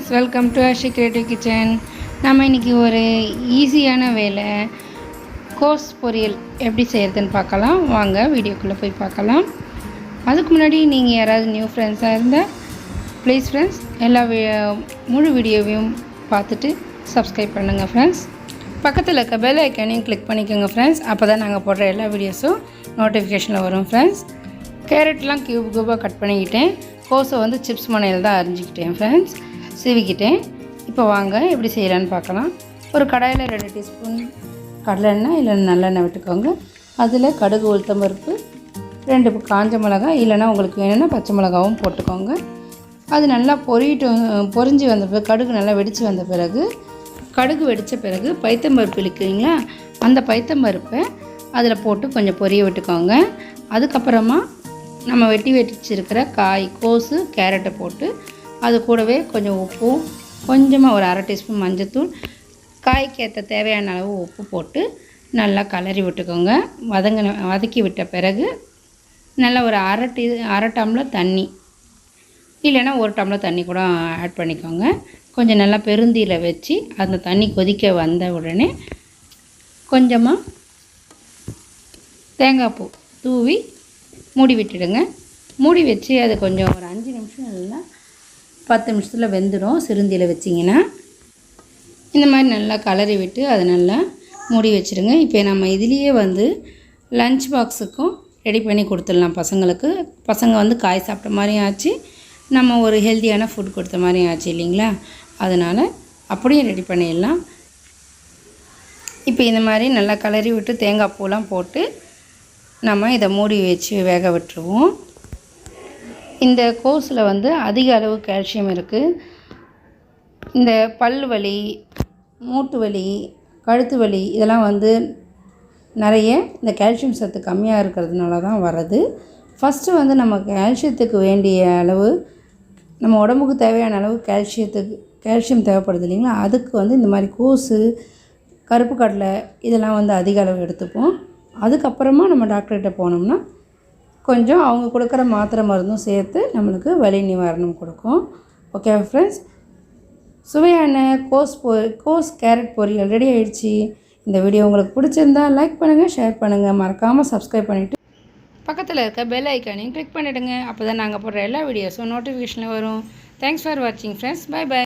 Friends, welcome to Ashi creative kitchen. நம்ம இன்றைக்கி ஒரு ஈஸியான வேலை கோஸ் பொரியல் எப்படி செய்கிறதுன்னு பார்க்கலாம். வாங்க வீடியோக்குள்ளே போய் பார்க்கலாம். அதுக்கு முன்னாடி நீங்கள் யாராவது நியூ ஃப்ரெண்ட்ஸாக இருந்தால் ப்ளீஸ் ஃப்ரெண்ட்ஸ் எல்லா முழு வீடியோவையும் பார்த்துட்டு சப்ஸ்கிரைப் பண்ணுங்கள் ஃப்ரெண்ட்ஸ். பக்கத்தில் இருக்க பெல் ஐக்கானையும் கிளிக் பண்ணிக்கோங்க ஃப்ரெண்ட்ஸ். அப்போ தான் நாங்கள் போடுற எல்லா வீடியோஸும் நோட்டிஃபிகேஷனில் வரும் ஃப்ரெண்ட்ஸ். கேரட்லாம் க்யூபாக கட் பண்ணிக்கிட்டேன். கோஸை வந்து சிப்ஸ் மனையில் தான் அரிஞ்சிக்கிட்டேன் ஃப்ரெண்ட்ஸ், சீவிக்கிட்டேன். இப்போ வாங்க எப்படி செய்யலான்னு பார்க்கலாம். ஒரு கடாயில் 2 டீஸ்பூன் கடலை எண்ணெய் இல்லைன்னா நல்லெண்ணெய் விட்டுக்கோங்க. அதில் கடுகு, உளுத்தம் பருப்பு, 2 காஞ்ச மிளகாய் இல்லைன்னா உங்களுக்கு வேணும்னா பச்சை மிளகாவும் போட்டுக்கோங்க. அது நல்லா பொரிஞ்சு வந்த பிறகு, கடுகு நல்லா வெடித்து வந்த பிறகு, கடுகு வெடித்த பிறகு பைத்தம்பருப்பு இழுக்கிறீங்களா, அந்த பைத்தம்பருப்பை அதில் போட்டு கொஞ்சம் பொரிய விட்டுக்கோங்க. அதுக்கப்புறமா நம்ம வெட்டி வச்சிருக்கிற காய், கோஸு, கேரட்டை போட்டு அது கூடவே கொஞ்சம் உப்பும், கொஞ்சமாக ஒரு 1/2 டீஸ்பூன் மஞ்சத்தூள், காய்க்கு ஏற்ற தேவையான அளவு உப்பு போட்டு நல்லா கலரி விட்டுக்கோங்க. வதக்கி விட்ட பிறகு நல்லா ஒரு அரை டம்ளர் தண்ணி இல்லைன்னா 1 டம்ளர் தண்ணி கூட ஆட் பண்ணிக்கோங்க. கொஞ்சம் நல்லா பெருந்தியில் வச்சு அந்த தண்ணி கொதிக்க வந்த உடனே கொஞ்சமாக தேங்காய் பூ தூவி மூடி விட்டுடுங்க. மூடி வச்சு அது கொஞ்சம் ஒரு 5 நிமிஷம் இல்லைன்னா 10 நிமிஷத்தில் வெந்துடும். சிறுந்தியில் வச்சிங்கன்னா இந்த மாதிரி நல்லா கலரி விட்டு அதை நல்லா மூடி வச்சுடுங்க. இப்போ நம்ம இதுலேயே வந்து லஞ்ச் பாக்ஸுக்கும் ரெடி பண்ணி கொடுத்துடலாம் பசங்களுக்கு. பசங்க வந்து காய் சாப்பிட்ட மாதிரியும் ஆச்சு, நம்ம ஒரு ஹெல்த்தியான ஃபுட் கொடுத்த மாதிரியும் ஆச்சு இல்லைங்களா. அதனால் அப்படியும் ரெடி பண்ணிடலாம். இப்போ இந்த மாதிரி நல்லா கலரி விட்டு தேங்காய் பூலாம் போட்டு நம்ம இதை மூடி வச்சு வேக விட்டுருவோம். இந்த கோஸில் வந்து அதிக அளவு கால்சியம் இருக்குது. இந்த பல் வலி, மூட்டு வலி, கழுத்து வலி இதெல்லாம் வந்து நிறைய இந்த கால்சியம் சத்து கம்மியாக இருக்கிறதுனால தான் வர்றது. ஃபஸ்ட்டு வந்து நம்ம கால்சியத்துக்கு வேண்டிய அளவு, நம்ம உடம்புக்கு தேவையான அளவு கால்சியம் தேவைப்படுது இல்லைங்களா. அதுக்கு வந்து இந்த மாதிரி கோஸு, கருப்பு கடலை இதெல்லாம் வந்து அதிக அளவு எடுத்துப்போம். அதுக்கப்புறமா நம்ம டாக்டர்கிட்ட போனோம்னா கொஞ்சம் அவங்க கொடுக்குற மாத்திரை மருந்தும் சேர்த்து நம்மளுக்கு வலி நிவாரணம் கொடுக்கும். ஓகே ஃப்ரெண்ட்ஸ், சுவையான கோஸ் கேரட் பொரியல் ரெடி ஆகிடுச்சு. இந்த வீடியோ உங்களுக்கு பிடிச்சிருந்தால் லைக் பண்ணுங்கள், ஷேர் பண்ணுங்கள், மறக்காமல் சப்ஸ்கிரைப் பண்ணிவிட்டு பக்கத்தில் இருக்க பெல் ஐக்கானையும் கிளிக் பண்ணிவிடுங்க. அப்போ தான் நாங்கள் போடுற எல்லா வீடியோஸும் நோட்டிஃபிகேஷனில் வரும். தேங்க்ஸ் ஃபார் வாட்சிங் ஃப்ரெண்ட்ஸ். Bye by.